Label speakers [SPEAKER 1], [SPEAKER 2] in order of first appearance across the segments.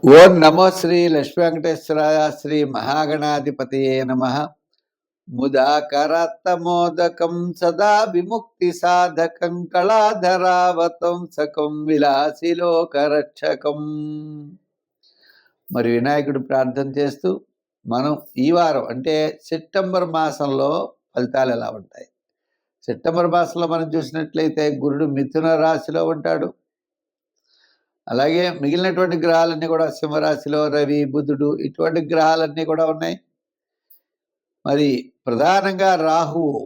[SPEAKER 1] ఓం నమో శ్రీ లక్ష్మీ వెంకటేశ్వరాయ శ్రీ మహాగణాధిపతయే నమః. ముదాకరాత్తమోదకం సదా విముక్తి సాధకం కళాధరావతంసకం విలాసిలోకరక్షకం. మరి వినాయకుడు ప్రార్థన చేస్తూ మనం ఈ వారం అంటే సెప్టెంబర్ మాసంలో ఫలితాలు ఎలా ఉంటాయి? సెప్టెంబర్ మాసంలో మనం చూసినట్లయితే గురుడు మిథున రాశిలో ఉంటాడు. అలాగే మిగిలినటువంటి గ్రహాలన్నీ కూడా సింహరాశిలో రవి, బుధుడు ఇటువంటి గ్రహాలన్నీ కూడా ఉన్నాయి. మరి ప్రధానంగా రాహువు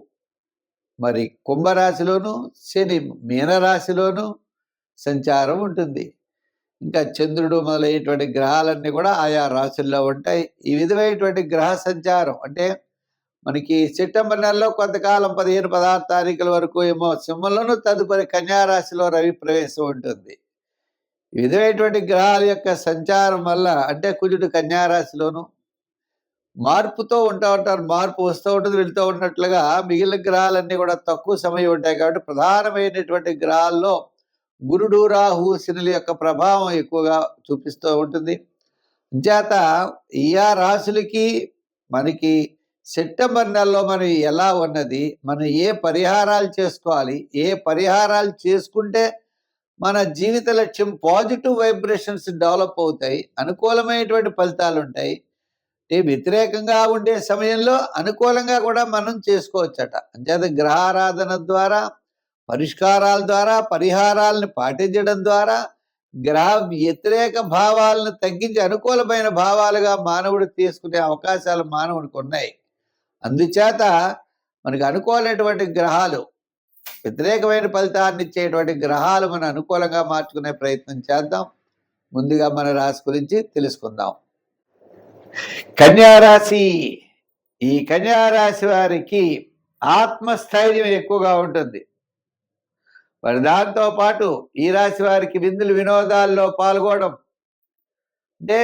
[SPEAKER 1] మరి కుంభరాశిలోను, శని మీనరాశిలోను సంచారం ఉంటుంది. ఇంకా చంద్రుడు మొదలైనటువంటి గ్రహాలన్నీ కూడా ఆయా రాశుల్లో ఉంటాయి. ఈ విధమైనటువంటి గ్రహ సంచారం అంటే మనకి సెప్టెంబర్ నెలలో కొంతకాలం 15-16 తారీఖుల వరకు ఏమో సింహంలోను, తదుపరి కన్యారాశిలో రవి ప్రవేశం ఉంటుంది. ఈ విధమైనటువంటి గ్రహాల యొక్క సంచారం వల్ల అంటే కుజుడు కన్యారాశిలోను మార్పుతో ఉంటారు. మార్పు వస్తూ ఉంటుంది, వెళుతూ ఉన్నట్లుగా మిగిలిన గ్రహాలన్నీ కూడా తక్కువ సమయం ఉంటాయి. కాబట్టి ప్రధానమైనటువంటి గ్రహాల్లో గురుడు, రాహు, శనుల యొక్క ప్రభావం ఎక్కువగా చూపిస్తూ ఉంటుంది. చేత ఈ రాశులకి మనకి సెప్టెంబర్ నెలలో మనం ఎలా ఉన్నది, మనం ఏ పరిహారాలు చేసుకోవాలి, ఏ పరిహారాలు చేసుకుంటే మన జీవిత లక్ష్యం పాజిటివ్ వైబ్రేషన్స్ డెవలప్ అవుతాయి, అనుకూలమైనటువంటి ఫలితాలు ఉంటాయి. వ్యతిరేకంగా ఉండే సమయంలో అనుకూలంగా కూడా మనం చేసుకోవచ్చట. అంచేత గ్రహారాధన ద్వారా, పరిష్కారాల ద్వారా, పరిహారాలను పాటించడం ద్వారా గ్రహ వ్యతిరేక భావాలను తగ్గించి అనుకూలమైన భావాలుగా మానవుడు తీసుకునే అవకాశాలు మానవుడికి ఉన్నాయి. అందుచేత మనకు అనుకూలమైనటువంటి గ్రహాలు, వ్యతిరేకమైన ఫలితాన్ని ఇచ్చేటువంటి గ్రహాలు మనం అనుకూలంగా మార్చుకునే ప్రయత్నం చేద్దాం. ముందుగా మన రాశి గురించి తెలుసుకుందాం. కన్యారాశి. ఈ కన్యారాశి వారికి ఆత్మస్థైర్యం ఎక్కువగా ఉంటుంది. మరి దాంతోపాటు ఈ రాశి వారికి విందులు వినోదాల్లో పాల్గొనడం అంటే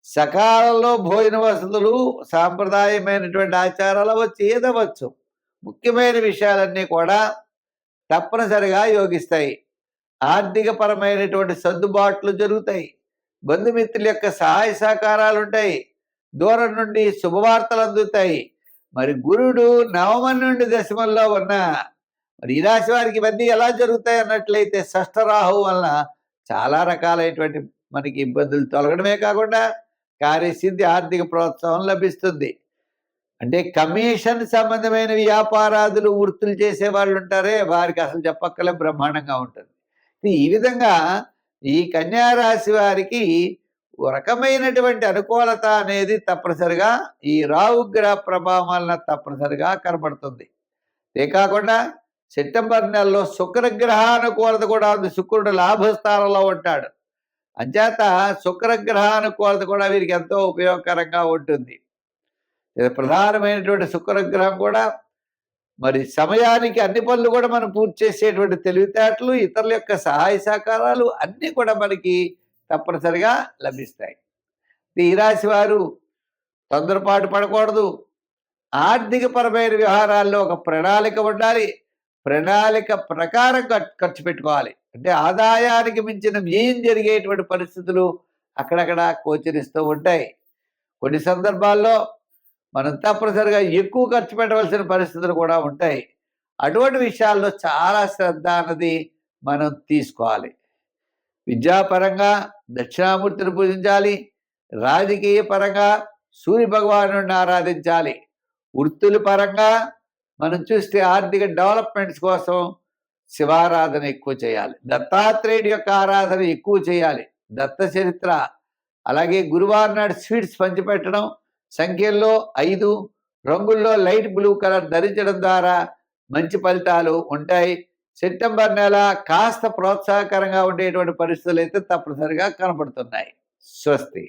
[SPEAKER 1] సకాలంలో భోజన వసతులు, సాంప్రదాయమైనటువంటి ఆచారాలు అవ్వచ్చు, ఏదవచ్చు, ముఖ్యమైన విషయాలన్నీ కూడా తప్పనిసరిగా యోగిస్తాయి. ఆర్థిక పరమైనటువంటి సర్దుబాట్లు జరుగుతాయి. బంధుమిత్రుల యొక్క సహాయ సహకారాలు ఉంటాయి. దూరం నుండి శుభవార్తలు అందుతాయి. మరి గురుడు నవమం నుండి దశమంలో ఉన్న మరి ఈ రాశి వారికి ఇవన్నీ ఎలా జరుగుతాయి అన్నట్లయితే షష్ఠరాహు వలన చాలా రకాలైనటువంటి మనకి ఇబ్బందులు తొలగడమే కాకుండా కార్యసిద్ధి, ఆర్థిక ప్రోత్సాహం లభిస్తుంది. అంటే కమిషన్ సంబంధమైన వ్యాపారాదులు, వృత్తులు చేసే వాళ్ళు ఉంటారే, వారికి అసలు చెప్పక్కలే, బ్రహ్మాండంగా ఉంటుంది. ఈ విధంగా ఈ కన్యారాశి వారికి రకమైనటువంటి అనుకూలత అనేది తప్పనిసరిగా ఈ రాహుగ్రహ ప్రభావం వలన తప్పనిసరిగా కనబడుతుంది. ఏ కాకుండా సెప్టెంబర్ నెలలో శుక్రగ్రహ అనుకూలత కూడా ఉంది. శుక్రుడు లాభస్థానంలో ఉంటాడు. అంచేత శుక్రగ్రహ అనుకూలత కూడా వీరికి ఎంతో ఉపయోగకరంగా ఉంటుంది. ప్రధానమైనటువంటి శుక్రగ్రహం కూడా మరి సమయానికి అన్ని పనులు కూడా మనం పూర్తి చేసేటువంటి తెలివితేటలు, ఇతరుల యొక్క సహాయ సహకారాలు అన్నీ కూడా మనకి తప్పనిసరిగా లభిస్తాయి. ఈ రాశి వారు తొందరపాటు పడకూడదు. ఆర్థిక పరమైన వ్యవహారాల్లో ఒక ప్రణాళిక ఉండాలి. ప్రణాళిక ప్రకారం ఖర్చు పెట్టుకోవాలి. అంటే ఆదాయానికి మించిన వ్యయం జరిగేటువంటి పరిస్థితులు అక్కడక్కడ గోచరిస్తూ ఉంటాయి. కొన్ని సందర్భాల్లో మనం తప్పనిసరిగా ఎక్కువ ఖర్చు పెట్టవలసిన పరిస్థితులు కూడా ఉంటాయి. అటువంటి విషయాల్లో చాలా శ్రద్ధ అన్నది మనం తీసుకోవాలి. విద్యాపరంగా దక్షిణామూర్తిని పూజించాలి. రాజకీయ పరంగా సూర్య భగవానుడిని ఆరాధించాలి. వృత్తుల పరంగా మనం చూస్తే ఆర్థిక డెవలప్మెంట్స్ కోసం శివారాధన ఎక్కువ చేయాలి. దత్తాత్రేయుడి యొక్క ఆరాధన ఎక్కువ చేయాలి. దత్త చరిత్ర, అలాగే గురువారం నాడు స్వీట్స్ పంచిపెట్టడం, సంఖ్యల్లో 5, రంగుల్లో లైట్ బ్లూ కలర్ ధరించడం ద్వారా మంచి ఫలితాలు ఉంటాయి. సెప్టెంబర్ నెల కాస్త ప్రోత్సాహకరంగా ఉండేటువంటి పరిస్థితులు అయితే తప్పనిసరిగా కనపడుతున్నాయి. స్వస్తి.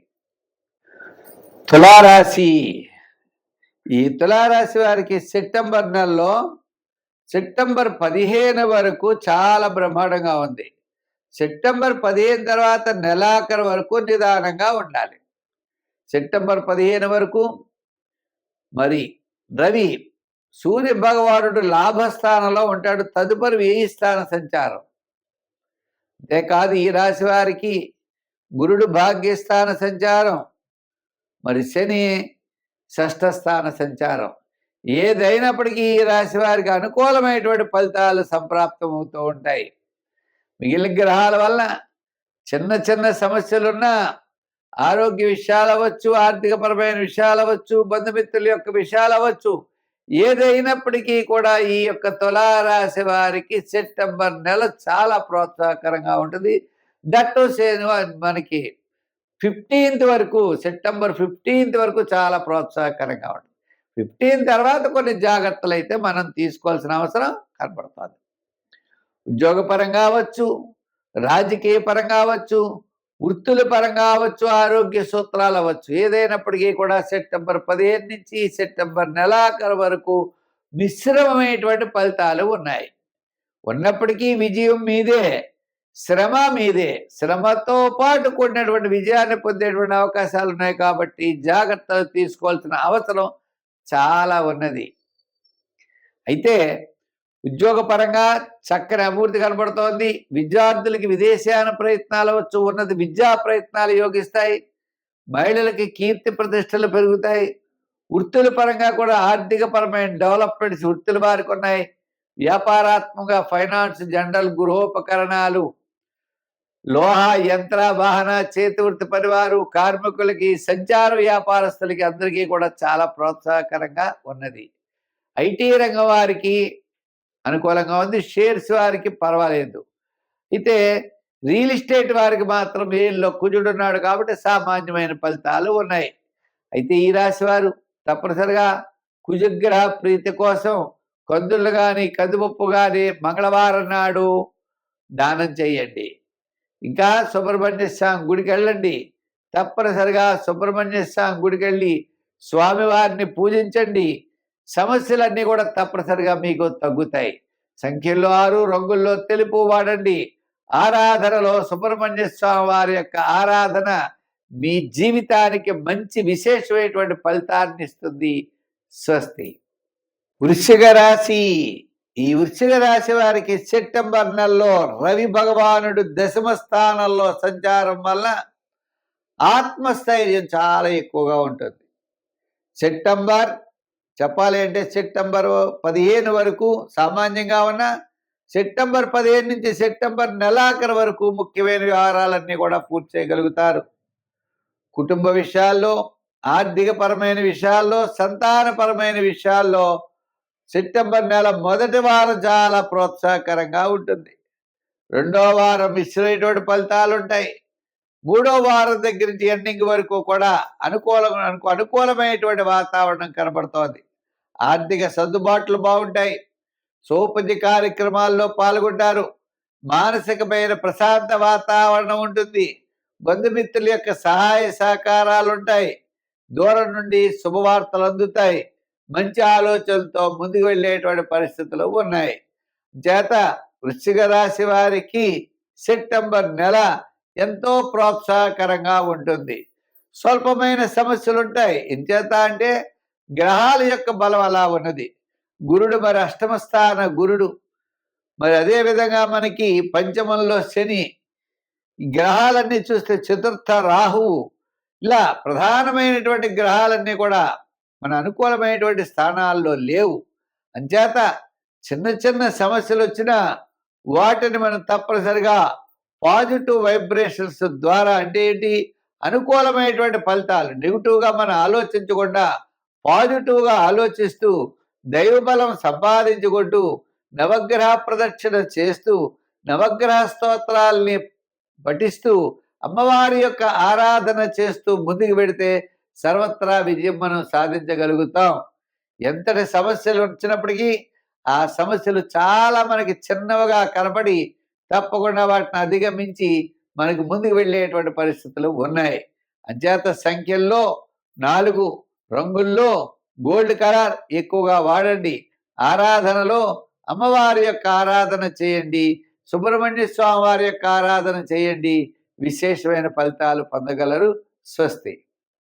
[SPEAKER 1] తులారాశి. ఈ తులారాశి వారికి సెప్టెంబర్ నెలలో సెప్టెంబర్ 15 వరకు చాలా బ్రహ్మాండంగా ఉంది. సెప్టెంబర్ 15 తర్వాత నెలాఖరు వరకు నిదానంగా ఉండాలి. సెప్టెంబర్ 15 వరకు మరి రవి సూర్య భగవానుడు లాభస్థానంలో ఉంటాడు. తదుపరి వ్యయ స్థాన సంచారం. అంతేకాదు ఈ రాశి వారికి గురుడు భాగ్యస్థాన సంచారం, మరి శని షష్ఠస్థాన సంచారం. ఏదైనప్పటికీ ఈ రాశి వారికి అనుకూలమైనటువంటి ఫలితాలు సంప్రాప్తమవుతూ ఉంటాయి. మిగిలిన గ్రహాల వలన చిన్న చిన్న సమస్యలున్నా ఆరోగ్య విషయాలు అవ్వచ్చు, ఆర్థికపరమైన విషయాలు అవ్వచ్చు, బంధుమిత్రుల యొక్క విషయాలు అవ్వచ్చు, ఏదైనప్పటికీ కూడా ఈ యొక్క తులారాశి వారికి సెప్టెంబర్ నెల చాలా ప్రోత్సాహకరంగా ఉంటుంది. దట్టు మనకి 15th వరకు, సెప్టెంబర్ 15th వరకు చాలా ప్రోత్సాహకరంగా ఉంటుంది. 15 తర్వాత కొన్ని జాగ్రత్తలు అయితే మనం తీసుకోవాల్సిన అవసరం కనపడుతుంది. ఉద్యోగపరంగా అవ్వచ్చు, రాజకీయ పరంగా అవ్వచ్చు, వృత్తుల పరంగా అవ్వచ్చు, ఆరోగ్య సూత్రాలు అవ్వచ్చు, ఏదైనప్పటికీ కూడా సెప్టెంబర్ 15 నుంచి సెప్టెంబర్ నెలాఖరు వరకు మిశ్రమమైనటువంటి ఫలితాలు ఉన్నాయి. ఉన్నప్పటికీ విజయం మీదే, శ్రమ మీదే. శ్రమతో పాటు కూడినటువంటి విజయాన్ని పొందేటువంటి అవకాశాలు ఉన్నాయి. కాబట్టి జాగ్రత్తలు తీసుకోవాల్సిన అవసరం చాలా ఉన్నది. అయితే ఉద్యోగపరంగా చక్కని అభివృద్ధి కనబడుతోంది. విద్యార్థులకి విదేశాన ప్రయత్నాలు అవ్వచ్చు, ఉన్నత విద్యా ప్రయత్నాలు యోగిస్తాయి. మహిళలకి కీర్తి ప్రతిష్టలు పెరుగుతాయి. వృత్తుల పరంగా కూడా ఆర్థికపరమైన డెవలప్మెంట్స్ వృత్తుల వారికి ఉన్నాయి. వ్యాపారాత్మక ఫైనాన్స్, జనరల్ గృహోపకరణాలు, లోహ యంత్ర వాహన చేతి వృత్తి పనివారు, కార్మికులకి, సంచార వ్యాపారస్తులకి అందరికీ కూడా చాలా ప్రోత్సాహకరంగా ఉన్నది. ఐటీ రంగం వారికి అనుకూలంగా ఉంది. షేర్స్ వారికి పర్వాలేదు. అయితే రియల్ ఎస్టేట్ వారికి మాత్రం వీళ్ళలో కుజుడున్నాడు కాబట్టి సామాన్యమైన ఫలితాలు ఉన్నాయి. అయితే ఈ రాశి వారు తప్పనిసరిగా కుజగ్రహ ప్రీతి కోసం కందులు కానీ, కందిపప్పు కానీ మంగళవారం నాడు దానం చేయండి. ఇంకా సుబ్రహ్మణ్య స్వామి గుడికి వెళ్ళండి. తప్పనిసరిగా సుబ్రహ్మణ్య స్వామి గుడికి వెళ్ళి స్వామివారిని పూజించండి. సమస్యలన్నీ కూడా తప్పనిసరిగా మీకు తగ్గుతాయి. సంఖ్యల్లో 6, రంగుల్లో తెలుపు వాడండి. ఆరాధనలో సుబ్రహ్మణ్య స్వామి వారి యొక్క ఆరాధన మీ జీవితానికి మంచి విశేషమైనటువంటి ఫలితాన్ని ఇస్తుంది. స్వస్తి. వృశ్చిక రాశి. ఈ వృశ్చిక రాశి వారికి సెప్టెంబర్ నెలలో రవి భగవానుడు దశమ స్థానంలో సంచారం వల్ల ఆత్మస్థైర్యం చాలా ఎక్కువగా ఉంటుంది. సెప్టెంబర్ చెప్పాలి అంటే సెప్టెంబర్ 15 వరకు సామాన్యంగా ఉన్న, సెప్టెంబర్ 15 నుంచి సెప్టెంబర్ నెలాఖరు వరకు ముఖ్యమైన వ్యవహారాలన్నీ కూడా పూర్తి చేయగలుగుతారు. కుటుంబ విషయాల్లో, ఆర్థికపరమైన విషయాల్లో, సంతానపరమైన విషయాల్లో సెప్టెంబర్ నెల మొదటి వారం చాలా ప్రోత్సాహకరంగా ఉంటుంది. రెండో వారం మిశ్రమైనటువంటి ఫలితాలు ఉంటాయి. మూడో వారం దగ్గర నుంచి ఎండింగ్ వరకు కూడా అనుకూలమైనటువంటి వాతావరణం కనబడుతోంది. ఆర్థిక సర్దుబాట్లు బాగుంటాయి. సోపతి కార్యక్రమాల్లో పాల్గొంటారు. మానసికమైన ప్రశాంత వాతావరణం ఉంటుంది. బంధుమిత్రుల యొక్క సహాయ సహకారాలు ఉంటాయి. దూరం నుండి శుభవార్తలు అందుతాయి. మంచి ఆలోచనలతో ముందుకు వెళ్ళేటువంటి పరిస్థితులు ఉన్నాయి. చేత వృశ్చిక రాశి వారికి సెప్టెంబర్ నెల ఎంతో ప్రోత్సాహకరంగా ఉంటుంది. స్వల్పమైన సమస్యలు ఉంటాయి. ఎంచేత అంటే గ్రహాల యొక్క బలం అలా ఉన్నది. గురుడు మరి అష్టమ స్థాన గురుడు, మరి అదే విధంగా మనకి పంచమంలో శని, గ్రహాలన్నీ చూస్తే చతుర్థ రాహువు, ఇలా ప్రధానమైనటువంటి గ్రహాలన్నీ కూడా మన అనుకూలమైనటువంటి స్థానాల్లో లేవు. అంచేత చిన్న చిన్న సమస్యలు వచ్చినా వాటిని మనం తప్పనిసరిగా పాజిటివ్ వైబ్రేషన్స్ ద్వారా, అంటే ఏంటి, అనుకూలమైనటువంటి ఫలితాలు, నెగిటివ్గా మనం ఆలోచించకుండా పాజిటివ్గా ఆలోచిస్తూ దైవబలం సంపాదించుకుంటూ నవగ్రహ ప్రదక్షిణ చేస్తూ నవగ్రహ స్తోత్రాల్ని పఠిస్తూ అమ్మవారి యొక్క ఆరాధన చేస్తూ ముందుకు పెడితే సర్వత్రా విజయం మనం సాధించగలుగుతాం. ఎంతటి సమస్యలు వచ్చినప్పటికీ ఆ సమస్యలు చాలా మనకి చిన్నవిగా కనపడి తప్పకుండా వాటిని అధిగమించి మనకు ముందుకు వెళ్ళేటువంటి పరిస్థితులు ఉన్నాయి. అంచేత సంఖ్యల్లో 4, రంగుల్లో గోల్డ్ కలర్ ఎక్కువగా వాడండి. ఆరాధనలో అమ్మవారి యొక్క ఆరాధన చేయండి. సుబ్రహ్మణ్య స్వామి వారి యొక్క ఆరాధన చేయండి. విశేషమైన ఫలితాలు పొందగలరు. స్వస్తి.